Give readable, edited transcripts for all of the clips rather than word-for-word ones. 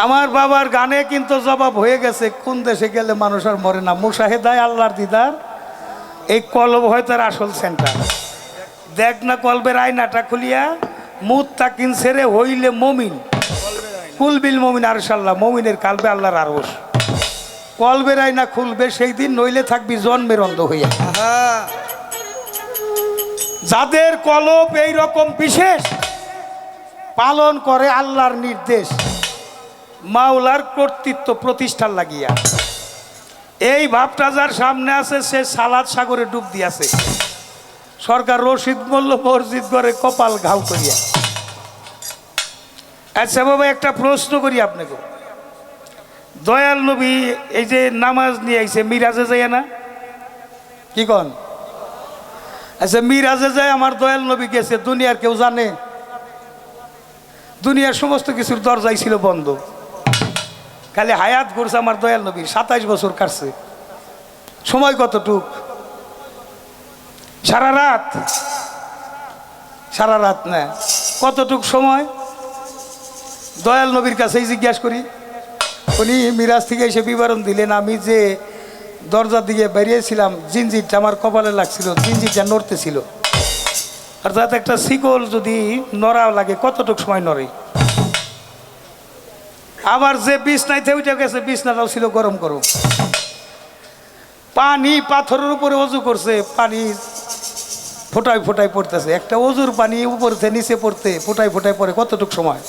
আমার বাবার গানে কিন্তু জবাব হয়ে গেছে, কোন দেশে গেলে মানুষ আর মরে না। মুশাহেদায় আল্লাহর দিদার, এই কলব হয় তার আসল সেন্টার। দেখ না কলবের আয়নাটা খুলিয়া, মুত্তাকিন ছেড়ে হইলে মমিন, কুলবিল মমিন আরশাল্লাহ, মমিনের কালবে আল্লাহর আরশ। কলবের আয়না খুলবে সেই দিন, নইলে থাকবি জন্মের অন্ধ হইয়া। যাদের কলব এই রকম বিশেষ, পালন করে আল্লাহর নির্দেশ, মাওলার কর্তৃত্ব প্রতিষ্ঠার লাগিয়া, এই ভাবটা যার সামনে আছে সে সালাদ সাগরে ডুব দিয়াছে। সরকার রশিদ মোল্লা মসজিদ করে কপাল ঘাউ করিয়া। আচ্ছা বাবা, একটা প্রশ্ন করি আপনাকে। দয়াল নবী এই যে নামাজ নিয়ে আইছে, মিরাজে যায় না? কি কন? আচ্ছা, মিরাজে যায় আমার দয়াল নবী গেছে, দুনিয়ার কেউ জানে? দুনিয়ার সমস্ত কিছুর দরজাই ছিল বন্ধ, খালি হায়াত ঘুরছে আমার দয়াল নবী। 27 বছর কাটছে। সময় কতটুক? সারা রাত? সারা রাত না, কতটুক সময়? দয়াল নবীর কাছেই জিজ্ঞাসা করি। উনি মিরাজ থেকে এসে বিবরণ দিলেন, আমি যে দরজার দিকে বেরিয়েছিলাম, জিনজিরটা আমার কপালে লাগছিল, জিনজিরটা নড়তেছিল। অর্থাৎ একটা শিকল যদি নড়া লাগে কতটুক সময় নড়ে। আবার যে বিছনাইতে উঠে গেছে, বিছনাটাও ছিল গরম গরম। পানি পাথরের উপরে অজু করছে, পানি ফোটায় ফোটায় পড়তেছে। একটা অজুর পানি উপর থেকে নিচে পড়তে ফোটায় ফোটায় পড়ে কতটুক সময়?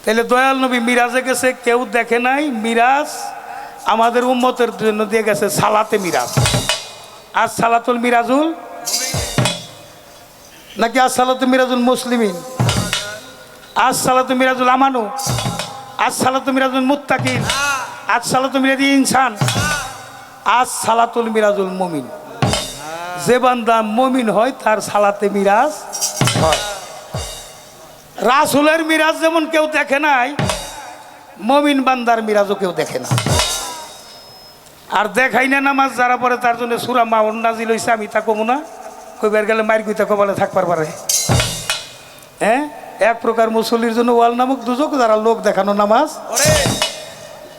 তাহলে দয়াল নবী মিরাজে গেছে, কেউ দেখে নাই। মিরাজ আমাদের উম্মতের জন্য দিয়ে গেছে সালাতে মিরাজ। আজ সালাতুল মিরাজুল নাকি আজ সালাতুল মিরাজুল মুসলিমিন? আজ সালাতুল মিরাজুল আমানু, আজ সালাতুল মিরাজুল মুত্তাকিন, আজ সালাতুল মিরাজুল ইনসান, আজ সালাতুল মিরাজুল মুমিন। যে বান্দা মুমিন হয় তার সালাতে মিরাজ হয়। রাসূলের মিরাজ যেমন কেউ দেখে নাই, মুমিন বান্দার মিরাজও কেউ দেখে না। আর দেখাই না নামাজ যারা পড়ে তার জন্য সূরা মাউন নাজিল হইছে। আমি তা কমু না, কইবার গেলে মাইর কইতা কপালে থাকবার পারে। হ্যাঁ, এক প্রকার মুসল্লির জন্য ওয়াল নামক দুজক, যারা লোক দেখানো নামাজ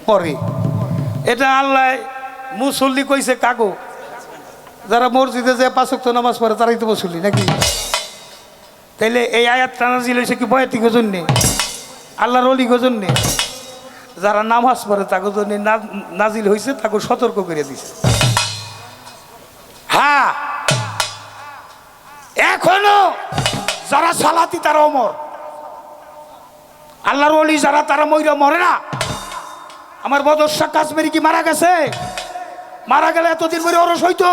পড়ে। এটা আল্লাহ মুসল্লি কইছে কাগো, যারা মসজিদে যে 5 ওয়াক্ত নামাজ পড়ে তারাই তো মুসল্লি নাকি? তাইলে এই আয়াতটা নাজিল হয়েছে কি বয়াতির জন্যে, আল্লাহর ওলির জন্যে? যারা নামাজ পড়ে তাকে জন্য নাজিল হয়েছে, তাকে সতর্ক করে দিছে। হ্যাঁ, এখনো যারা সালাতি তারা অমর, আল্লাহর ওলি যারা তারা মইরা মরে না। আমার বদরশা কাশ্মীরি কি মারা গেছে? মারা গেলে এতদিন পরে ওরস হইতো,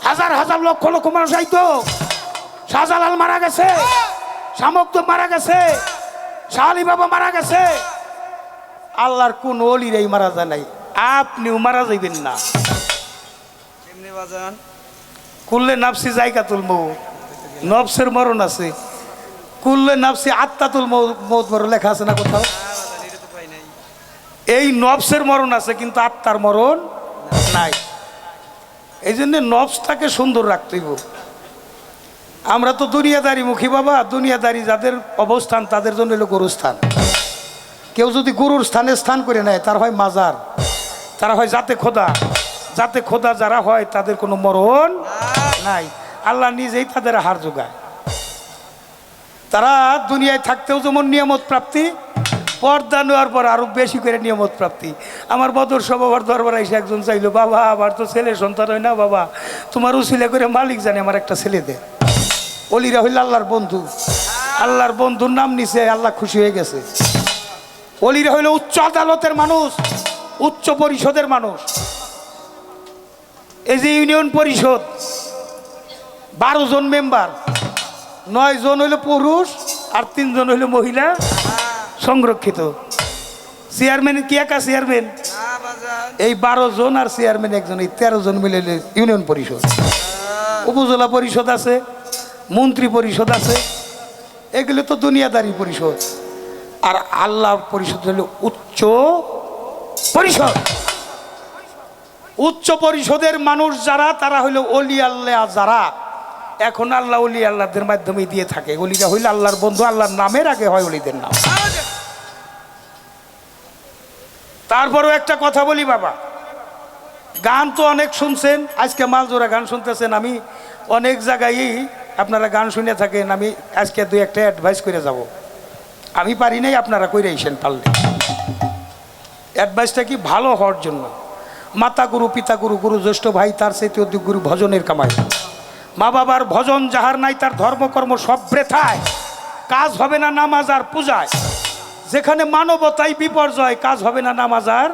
হাজার হাজার লক্ষ লক্ষ মানুষ আইতো। শাহজালাল মারা গেছে, শামুকদম মারা গেছে, শাহ আলী বাবা মারা গেছে। আল্লাহর কোন ওলিরাই মারা যায় নাই, আপনিও মারা যাইবেন না। কুল্লে নাফসি জায়গাতুল মউত, নফসের মরণ আছে। কুল্লে নাফসি আত্মাতুল মউত মরণ লেখা আছে না কোথাও? এই নফসের মরণ আছে, কিন্তু আত্মার মরণ নাই। এই জন্য নফসটাকে সুন্দর রাখতে হইব। আমরা তো দুনিয়াদারি মুখী বাবা, দুনিয়াদারি যাদের অবস্থান তাদের জন্য হলো গুরুস্থান। কেউ যদি গুরুর স্থানে স্থান করে নেয়, তার হয় মাজার, তারা হয় জাতে খোদা। জাতে খোদা যারা হয় তাদের কোনো মরণ নাই, আল্লাহ নিজেই তাদের হার যোগায়। তারা দুনিয়ায় থাকতেও যেমন নিয়ামত প্রাপ্তি, পর্দা নেওয়ার পর আরো বেশি করে নিয়ামত প্রাপ্তি। আমার বদর সবার দরবার এসে একজন চাইলো, বাবা আবার তো ছেলে সন্তান হয় না, বাবা তোমার উসিলা করে মালিক জানে আমার একটা ছেলে দে। অলিরা হইল আল্লাহর বন্ধু, আল্লাহর বন্ধুর নাম নিছে, আল্লাহ খুশি হয়ে গেছে। অলিরা হইল উচ্চ আদালতের মানুষ, উচ্চ পরিষদের মানুষ। এই যে ইউনিয়ন পরিষদ 12 জন মেম্বার, 9 জন হইল পুরুষ আর 3 জন হইল মহিলা সংরক্ষিত। চেয়ারম্যান কি একা চেয়ারম্যান? এই 12 জন আর চেয়ারম্যান একজন, এই 13 জন মিলে ইউনিয়ন পরিষদ। উপজেলা পরিষদ আছে, মন্ত্রী পরিষদ আছে, এগুলো তো দুনিয়াদারি পরিষদ। আর আল্লাহ পরিষদ হলো উচ্চ পরিষদ। উচ্চ পরিষদের মানুষ যারা, তারা হইল ওলি আল্লাহ যারা, এখন আল্লাহ ওলি আল্লাহদের মাধ্যমে দিয়ে থাকে। ওলিরা হইলে আল্লাহর বন্ধু, আল্লাহর নামের আগে হয় ওলিদের নাম। তারপরেও একটা কথা বলি বাবা, গান তো অনেক শুনছেন, আজকে মালজোড়া গান শুনতেছেন। আমি অনেক জায়গায় আপনারা গান শুনে থাকেন, আমি আজকে দুই একটা অ্যাডভাইস করে যাব। আমি পারি নাই, আপনারা কইরে আইসেন পারলে। অ্যাডভাইসটা কি? ভালো হওয়ার জন্য। মাতা গুরু পিতা গুরু, গুরু জ্যেষ্ঠ ভাই তার চেয়ে অধিক গুরু ভজনের কামাই। মা বাবার ভজন যাহার নাই তার ধর্মকর্ম সব বৃথায়, কাজ হবে না নামাজ আর পূজায়। যেখানে মানবতাই বিপর্যয়, কাজ হবে না নামাজ আর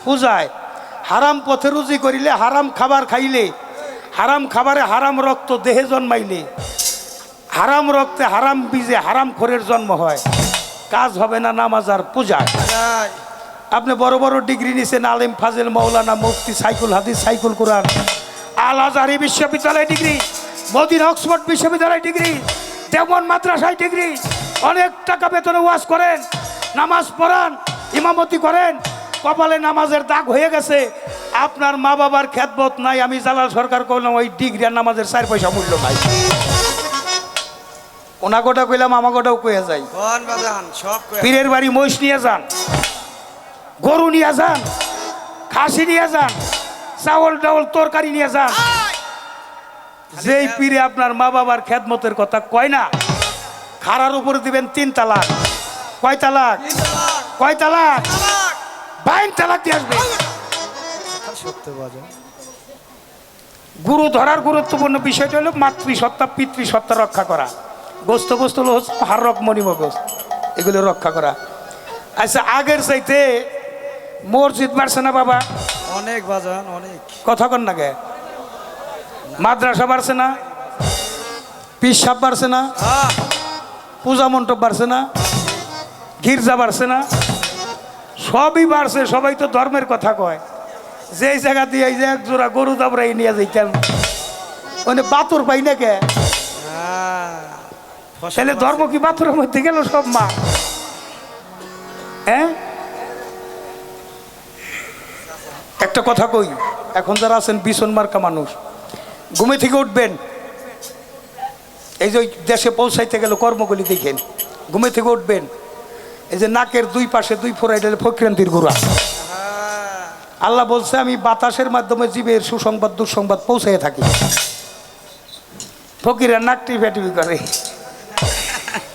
পূজায়। হারাম পথে রুজি করিলে, হারাম খাবার খাইলে, হারাম খাবারে হারাম রক্ত দেহে জন্মাইলে, হারাম রক্তে হারাম বীজে হারাম খোরের জন্ম হয়। কাজ হবে না নামাজ আর পূজায়। আপনি বড় বড় ডিগ্রি নিছেন, আলেম ফাজেল মৌলানা মুফতি সাইকুল হাদিস সাইকুল কোরআন, আল আজহারি বিশ্ববিদ্যালয় ডিগ্রি, মদিনা অক্সফোর্ড বিশ্ববিদ্যালয় ডিগ্রি, দেওবন্দ মাদ্রাসায় ডিগ্রি, অনেক টাকা বেতনে ওয়াজ করেন, নামাজ পড়ান, ইমামতি করেন, কপালে নামাজের দাগ হয়ে গেছে, আপনার মা বাবার খেদমত নাই। আমি জালাল সরকার করলাম ওই ডিগ্রি আর নামাজের 4 পয়সা মূল্য নাই। ওনাগোটা কইলাম আমাগোটাও কয়ে যাই। পীরের বাড়ি মহিষ নিয়ে যান, গরু নিয়ে যান, খাসি নিয়ে যান, চাউল ডাউল তরকারি নিয়ে যান, যেই পীরে আপনার মা বাবার খেদমতের কথা কয় না, খাড়ার উপরে দিবেন 3 তালাক। কয় তালাক? কয় তালাক? 22 তালাক দিয়ে আসবে। গুরু ধরার গুরুত্বপূর্ণ বিষয়টা হলো মাতৃসত্তা পিতৃসত্তা রক্ষা করা, গোস্ত বস্তু হলো হারক মণিমগজ, এগুলো রক্ষা করা। আচ্ছা, আগের চাইতে মসজিদ বাড়ছে না বাবা? অনেক বাজান, অনেক। কথা কন না গে? মাদ্রাসা বাড়ছে না? পিসাব বাড়ছে না? পূজা মণ্ডপ বাড়ছে না? গির্জা বাড়ছে না? সবই বাড়ছে। সবাই তো ধর্মের কথা কয়। যেই জায়গা দিয়ে এই যে এক জোড়া গরু দাবরাই নিয়ে যাইতাম, ওখানে বাতুর পাই না কে? তাহলে ধর্ম কি বাতুরের মধ্যে গেল সব? মা হ্যাঁ, একটা কথা কই, এখন যারা আছেন বিছন মার্কা মানুষ, ঘুমে থেকে উঠবেন, এই যে দেশে পৌঁছাইতে গেল কর্মগুলি দেখেন, ঘুমে থেকে উঠবেন, এই যে নাকের 2 পাশে 2 ফোড়া, এটা ফকিরান্তির গোড়া। আল্লাহ বলছে আমি বাতাসের মাধ্যমে জীবের সুসংবাদ দুঃসংবাদ পৌঁছাইয়া থাকি। ফকিরা নাক টিপে টিপি করে,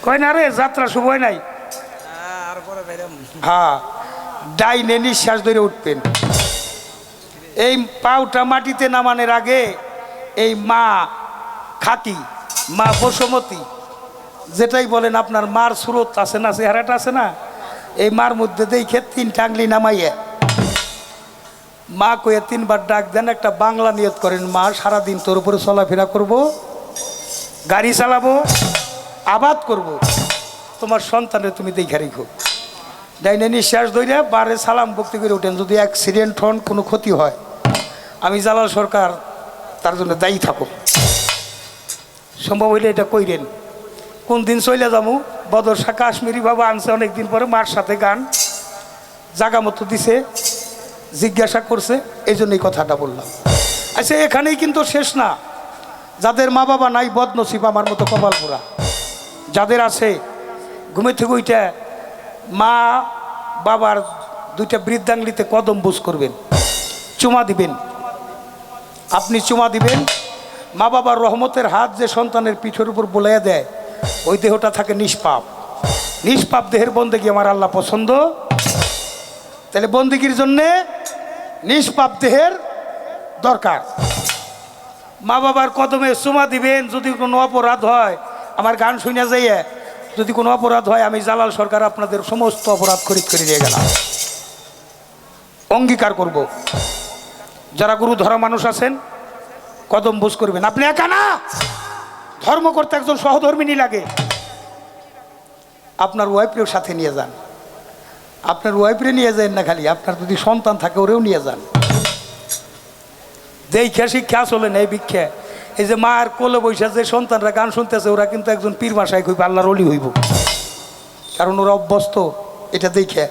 কয় না রে যাত্রা শুভ হয় নাই। হ্যাঁ, ডাইনে নিঃশ্বাস ধরে উঠবেন। এই পাউটা মাটিতে নামানোর আগে এই মা খাকি, মা বসুমতী, যেটাই বলেন আপনার মার সুরত আছে না, চেহারাটা আছে না, এই মার মধ্যে দেখে 3 টাংলি নামাইয়া মা কয়ে 3 বার ডাক দেন। একটা বাংলা নিয়ত করেন, মা সারাদিন তোর উপরে চলাফেরা করব, গাড়ি চালাবো, আবাদ করব, তোমার সন্তানের তুমি দেখে রেখো। ডাইনে নিঃশ্বাস ধরে বারে সালাম ভক্তি করে উঠেন। যদি অ্যাক্সিডেন্ট হন, কোনো ক্ষতি হয়, আমি জালাল সরকার তার জন্য দায়ী থাকো। সম্ভব হইলে এটা কইরেন। কোন দিন চলে যাবো, বদর শাহ কাশ্মীরি বাবা আনছে অনেকদিন পরে, মার সাথে গান জাগা মতো দিছে, জিজ্ঞাসা করছে, এই জন্য এই কথাটা বললাম। আচ্ছা, এখানেই কিন্তু শেষ না। যাদের মা বাবা নাই বদনসিব, আমার মতো কপাল পোড়া। যাদের আছে, ঘুমে থেকে ওইটা মা বাবার 2টা বৃদ্ধাঙ্গলিতে কদম বুঝ করবেন, চুমা দিবেন। আপনি চুমা দিবেন, মা বাবার রহমতের হাত যে সন্তানের পিঠের উপর বোলাইয়া দেয়, ওই দেহটা থাকে নিষ্পাপ। নিষ্পাপ দেহের বন্দেগী আমার আল্লাহ পছন্দ। তাহলে বন্দেগীর জন্যে নিষ্পাপ দেহের দরকার। মা বাবার কদমে চুমা দিবেন। যদি কোনো অপরাধ হয়, আমার গান শুনে যাইয়ে যদি কোনো অপরাধ হয়, আমি জালাল সরকার আপনাদের সমস্ত অপরাধ খরিদ করে নিয়ে গেলাম, অঙ্গীকার করব। যারা গুরু ধরা মানুষ আছেন, কদম বুঝ করবেন। আপনি একা না, ধর্ম করতে একজন সহধর্মিনী লাগে। আপনার ওয়াইফরেও সাথে নিয়ে যান। আপনার ওয়াইফরে নিয়ে যান না, খালি আপনার যদি সন্তান থাকে ওরেও নিয়ে যান। দেখে শিক্ষা চলেন এই ভিক্ষা। এই যে মায়ের কোলে বৈশা যে সন্তানরা গান শুনতেছে, ওরা কিন্তু একজন পীর বাসায় হইব, আল্লাহর ওলি হইব, কারণ ওরা অভ্যস্ত। এটা দেখে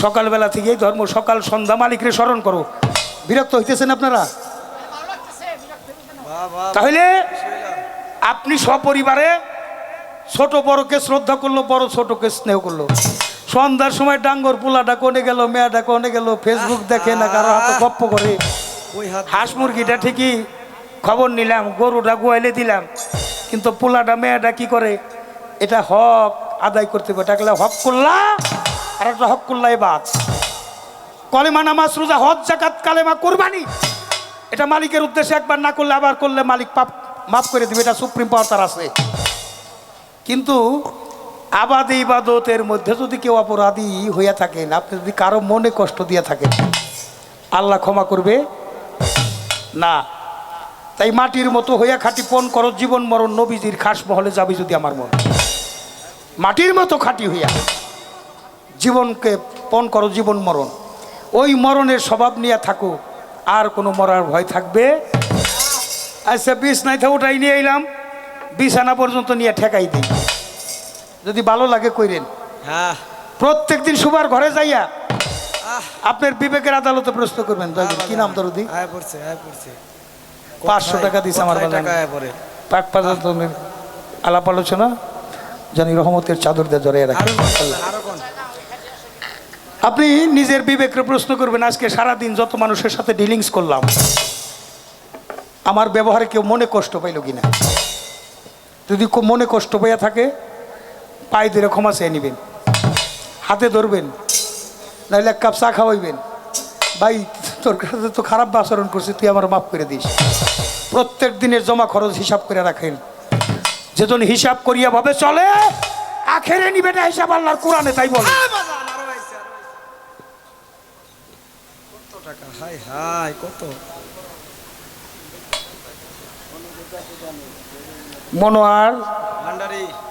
সকালবেলা থেকেই ধর্ম, সকাল সন্ধ্যা মালিকরে স্মরণ করো। বিরক্ত হইতেছেন আপনারা? তাহলে আপনি সপরিবারে ছোট বড়কে শ্রদ্ধা করলো, বড় ছোটকে স্নেহ করলো। সন্ধ্যার সময় ডাঙ্গর পোলাটা কোনে গেল, মেয়েটা কোনে গেল, ফেসবুক দেখে না কারো হাতে গপ্প করে। ওই হাত হাঁস মুরগিটা ঠিকই খবর নিলাম, গরুটা গোয়ালে দিলাম, কিন্তু পোলাটা মেয়েটা কি করে, এটা হক আদায় করতে পারে। টাকলে হক করলা আর একটা হক করলাই বাদ। কলেমা নামাজ রোজা হজ জাকাত কালেমা কোরবানি, এটা মালিকের উদ্দেশ্যে একবার না করলে আবার করলে মালিক পাপ মাফ করে দিবে, এটা সুপ্রিম পাওয়ার তার আছে। কিন্তু আবাদে ইবাদতের মধ্যে যদি কেউ অপরাধী হইয়া থাকেন, আপনি যদি কারো মনে কষ্ট দিয়ে থাকেন, আল্লাহ ক্ষমা করবে না। তাই মাটির মতো হইয়া খাঁটি পণ করো, জীবন মরণ নবীজির খাস মহলে যাবি যদি আমার মন। মাটির মতো খাঁটি হইয়া জীবনকে পণ করো, জীবন মরণ, ওই মরণের স্বভাব নিয়ে থাকো, আর কোনো মরার ভয় থাকবে। আচ্ছা বিছনাইতে ওটাই নিয়ে এলাম, বিছানা পর্যন্ত নিয়ে ঠেকাই দিই, যদি ভালো লাগে কইরেন। হ্যাঁ প্রত্যেক দিন সুবার ঘরে যাইয়া আহ আপনার বিবেকের আদালতে প্রশ্ন করবেন, কি নাম দরদি, আয় পড়ছে 500 টাকা দিছে আমার বাজার টাকা আয় পড়ে। পাক পাজার আলাপ আলোচনা জানি রহমতের চাদর দিয়ে জড়িয়ে রাখেন। আরো কোন আপনি নিজের বিবেকের প্রশ্ন করবেন, আজকে সারাদিন যত মানুষের সাথে ডিলিংস করলাম, আমার ব্যবহারে কেউ মনে কষ্ট পাইল কিনা। যদি মনে কষ্ট পাইয়া থাকে, পায়ে ধরে ক্ষমা চেয়ে নেবেন, হাতে ধরবেন, নাহলে এক কাপ চা খাওয়াইবেন, ভাই তোর কাছে তো খারাপ আচরণ করছে, তুই আমার মাফ করে দিস। প্রত্যেক দিনের জমা খরচ হিসাব করে রাখেন, যেজন হিসাব করিয়া ভাবে চলে আখেরে নিবে না হিসাব, আল্লাহর কোরআনে তাই বলে। কত টাকা, হাই হাই কত।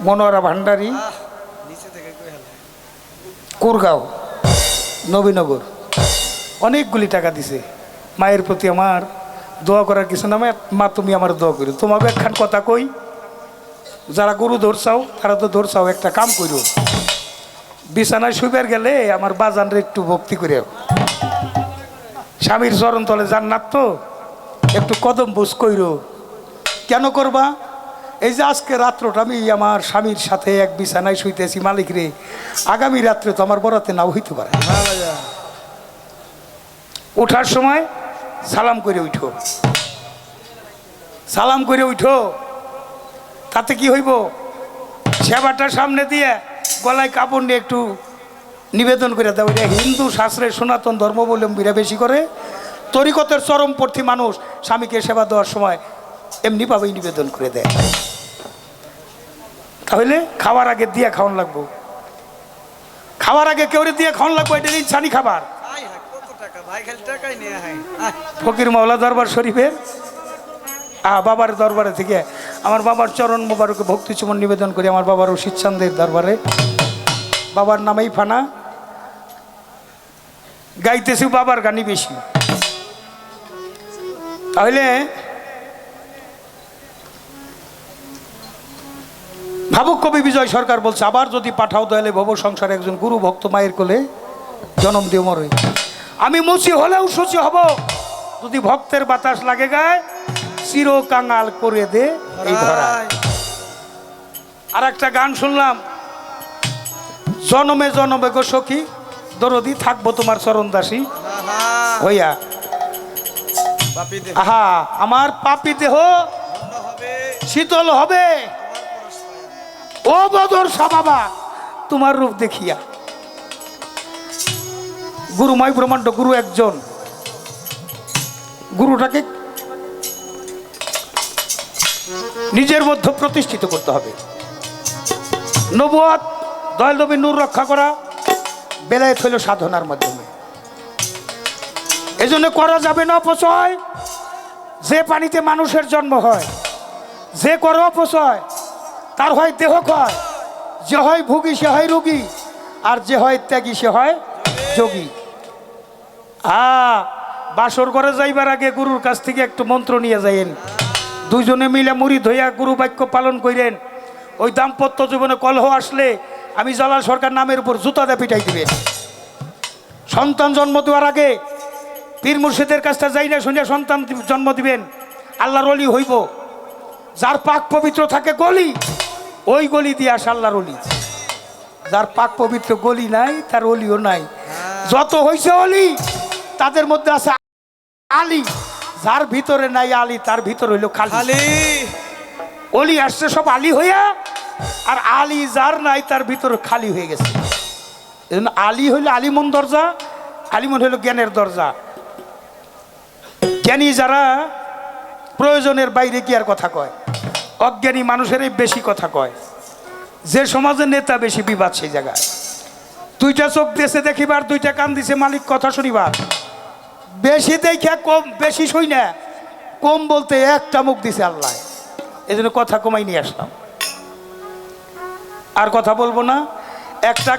মনোয়ারা ভান্ডারী, নিচে থেকে কই হেলা কুরগাঁও, নবীনগর, অনেকগুলি টাকা দিছে। মায়ের প্রতি আমার দোয়া করার কিছু না, মা তুমি আমার দোয়া করো। তোমাকে একখান কথা কই, যারা গরু ধরছাও তারা তো ধরছাও, একটা কাম করো, বিছানায় শুইবার গেলে আমার বাজানরে একটু ভক্তি করে, স্বামীর চরণ তলে জান্নাত তো, একটু কদম বুঝ কইরো। কেন করবা? এই যে আজকে রাত্রটা আমি আমার স্বামীর সাথে এক বিছানায় শুইতেছি, মালিক রে আগামী রাত্রে তো আমার বরাতে নাও হইতে পারে। ওঠার সময় সালাম করে উঠো, সালাম করে উঠো, তাতে কি হইব, সেবাটার সামনে দিয়ে গলায় কাপড় নিয়ে একটু নিবেদন করে দেয়। এটা হিন্দু শাস্ত্রের সনাতন ধর্মাবলম্বীরা বেশি করে, তরিকতের চরমপন্থী মানুষ স্বামীকে সেবা দেওয়ার সময় এমনিভাবেই নিবেদন করে দেয়। তাহলে খাওয়ার আগে দিয়ে খাওয়ান লাগবো, খাওয়ার আগে কেউ দিয়ে খাওয়ান লাগবো, এটা ইনসানি খাবার। কত টাকা ভাই, খালি টাকাই নিয়ে হাই। ফকির মাওলা দরবার শরীফের বাবার দরবারে থেকে আমার বাবার চরণ মোবারকে ভক্তি চুমন নিবেদন করি, আমার বাবার রশিদ চান্দের দরবারে, বাবার নামেই ফানা, গাইতেছি বাবার গানই বেশি। তাহলে ভাবুক কবি বিজয় সরকার বলছে, আবার যদি পাঠাও দয়ালে ভব সংসারে একজন গুরু ভক্ত মায়ের কোলে জনম দিয়ে মরে। আমি মুচি হলেও সুচি হব, যদি ভক্তের বাতাস লাগে গায়ে চির কাঙাল করে দে এই ধরা। আর একটা গান শুনলাম, জনমে জনমে গো সখী দরদি থাকবো তোমার চরণ দাসী হইয়া। আহা আমার পাপী দেহ শীতল হবে, ও বদর বাবা তোমার রূপ দেখিয়া। গুরুময় ব্রহ্মাণ্ড গুরু একজন, গুরুটাকে নিজের মধ্যে প্রতিষ্ঠিত করতে হবে। নবুয়ত দয়াল নবী নূর রক্ষা করা বেলায়েত হইল সাধনার মাধ্যমে। এজন্য করা যাবে না অপচয়। যে পানিতে মানুষের জন্ম হয়, যে করে অপচয় তার হয় দেহ ক্ষয়, যে হয় ভুগী সে হয় রোগী, আর যে হয় ত্যাগী সে হয় যোগী। বাসর করে যাইবার আগে গুরুর কাছ থেকে একটু মন্ত্র নিয়ে যাইয়েন, দুইজনে মিলে মুরিদ হইয়া গুরু বাক্য পালন করেন। ওই দাম্পত্য জীবনে কলহ আসলে আমি জালাল সরকার নামের উপর জুতা দিয়ে পিটাই দিবেন। সন্তান জন্ম দেওয়ার আগে পীর মুর্শিদের কাছটা যাই না শুনে সন্তান জন্ম দিবেন, আল্লাহর ওলি হইব। যার পাক পবিত্র থাকে গলি, ওই গলি দিয়ে আসে আল্লাহর অলি। যার পাক পবিত্র গলি নাই তার অলিও নাই। যত হইছে অলি তাদের মধ্যে আছে আলী, যার ভিতরে নাই আলী তার ভিতর হইল খালি। খালি অলি আসছে সব আলী হইয়া, আর আলী যার নাই তার ভিতর খালি হয়ে গেছে। এজন্য আলী হইল আলিমন দরজা, আলিমন হইল জ্ঞানের দরজা। জ্ঞানী যারা প্রয়োজনের বাইরে কি আর কথা কয়, অজ্ঞানী মানুষেরই বেশি কথা কয়। যে সমাজের নেতা বেশি বিবাদ সেই জায়গায়। দুইটা চোখ দেশে দেখিবার, দুইটা কান দিছে মালিক কথা শুনিবার। বেশি দেখে কম, বেশি শুই না কম বলতে একটা মুখ দিছে আল্লাহ। এই জন্য কথা কমাই নিয়ে আসলাম, আর কথা বলবো না। একটা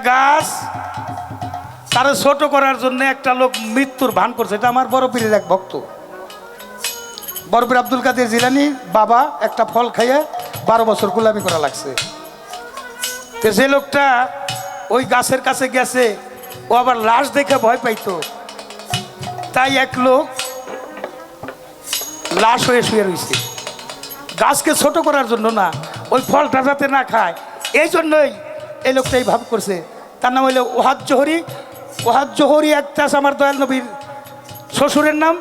গাছ তার ছোট করার জন্য একটা লোক মৃত্যুর ভান করছে। এটা আমার বড় পীরের এক ভক্ত, বড় পীর আব্দুল কাদের জিলানী বাবা। একটা ফল খাইয়ে 12 বছর গোলামি করা লাগছে। তো যে লোকটা ওই গাছের কাছে গেছে, ও আবার লাশ দেখে ভয় পাইতো, তাই এক লোক লাশ হয়ে শুয়ে রয়েছে। গাছকে ছোট করার জন্য না, ওই ফলটা যাতে না খায় এই জন্যই এই লোকটা এই ভাব করছে। তার নাম হইল ওহাদ জোহরি। ওহাদ জোহরি একটা আছে আমার দয়াল নবীর শ্বশুরের নাম,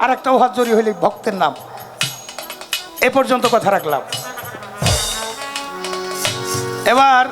আর একটা ওহাদ জোহরি হইলে ভক্তের নাম। এ পর্যন্ত কথা রাখলাম। এবার